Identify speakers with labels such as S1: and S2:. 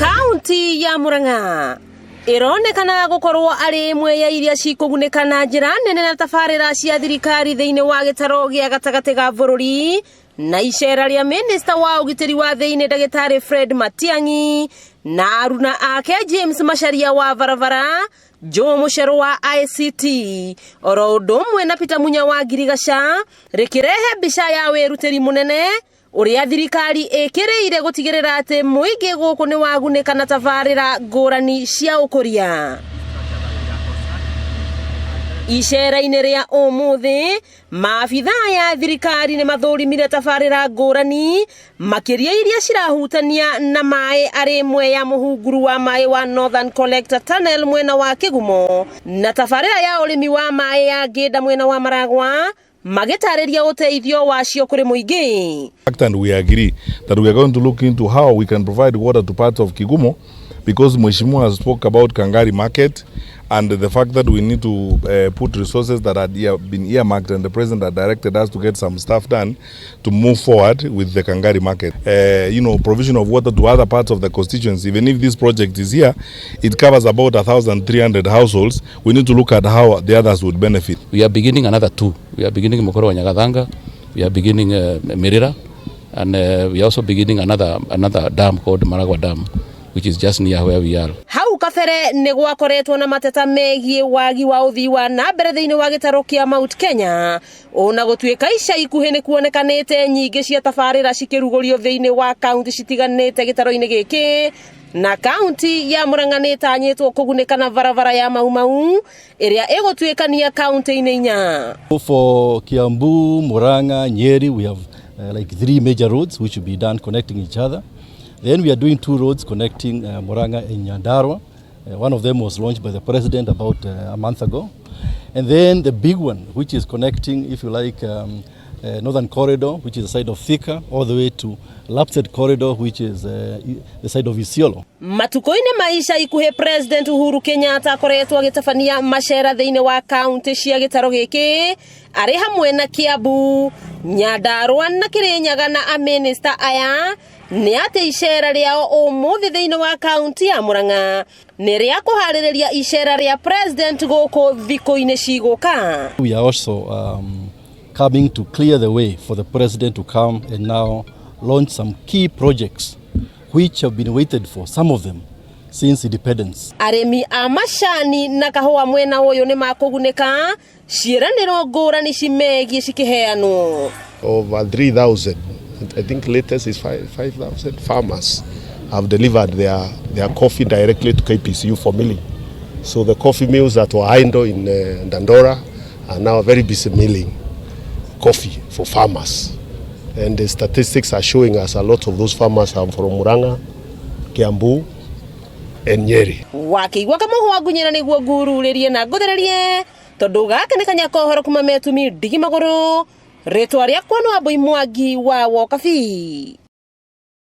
S1: Kaunti ya Murang'a ironekana gukorwo ari imwe ya iria cikuguneka na njira nene na tabarira cia thirikari thiini wa gitaro gia gatagati ga bururi na icera ria Minista wa ugitiri wa thiini Dagitari Fred Matiang'i na aruna ake James Macharia wa Varavara, Joe Muchero wa ICT, oro ndomwe na Peter Munya wa Girigasha, rikirehe mbica ya wirutiri munene uria thirikari ikireire gutigirira ati muingi guku ni waguneka na tabarira ngurani cia UKURIA. Icera-ini ria umuthi maabitha ya thirikari ni mathurimire tabarira ngurani makiria iria cirahutania na mai ari imwe ya muhunguru wa mai wa Northern Collector Tunnel mwena wa Kigumo na tabarira ya urimi wa mai ya Ngida mwena wa Maragwa magitariria uteithio wacio kuri muingi.
S2: And we agree that we are going to look into how we can provide water to parts of Kigumo, because Mheshimiwa has spoke about Kangari market and the fact that we need to put resources that had been earmarked, and the President had directed us to get some stuff done to move forward with the Kangari market. Provision of water to other parts of the constituency. Even if this project is here, it covers about 1,300 households. We need to look at how the others would benefit.
S3: We are beginning another two. We are beginning Mokoro wa Nyagathanga, we are beginning Mirira, and we are also beginning another dam called Maragwa Dam, which is just near where we are.
S1: Hau kabere ni gwakoretwo na mateta megie wagi wa uthii wa na mbere thiini wa gitaro kia Mount Kenya, ona gutuika ica ikuhi ni kuonekanite nyingi cia tabarira cikirugurio thiini wa kaunti citiganite gitaro-ini giki, na kaunti ya Murang'a ni tanyitwo kuguneka na Varavara ya Mau iria igutuikania kaunti-ini inya.
S4: For Kiambu, Murang'a, Nyeri, we have like 3 major roads which will be done connecting each other. Then we are doing 2 roads connecting Murang'a and Nyandarua. One of them was launched by the President about a month ago. And then the big one, which is connecting, if you like, Northern Corridor, which is the side of Thika, all the way to Lapsed Corridor, which is the side of Isiolo.
S1: Matuko-ini maisha ikuhe President Uhuru Kenyatta akoretwo agitafania macera thiini wa kaunti cia gitaro giki ari hamwe na Kiambu, Nyandarua na Kirinyaga na Aminista aya ni ati icera riao umuthi thiini wa kaunti ya Murang'a ni ria kuhaririria icera ria President guku thiko-ini ciguka.
S4: We are also coming to clear the way for the President to come and now launch some key projects which have been waited for, some of them, since independence.
S1: Aremi a macani na kahua mwena uyu ni makuguneka ciiraniro ngurani cimegie cikiheanwo.
S5: Over 3,000, I think latest is 5,000 farmers have delivered their coffee directly to KPCU for milling. So the coffee mills that were idle in Dandora are now very busy milling coffee for farmers. And the statistics are showing us a lot of those farmers are from Murang'a, Kiambu, and Nyeri.
S1: Wakiigua kama huagunyira niguo ngururirie na nguthererie tondu gaka ni kanya kohoro kuma metumi ndigi maguru ritwa riakwa no Aboi Mwangi wa Wokabi.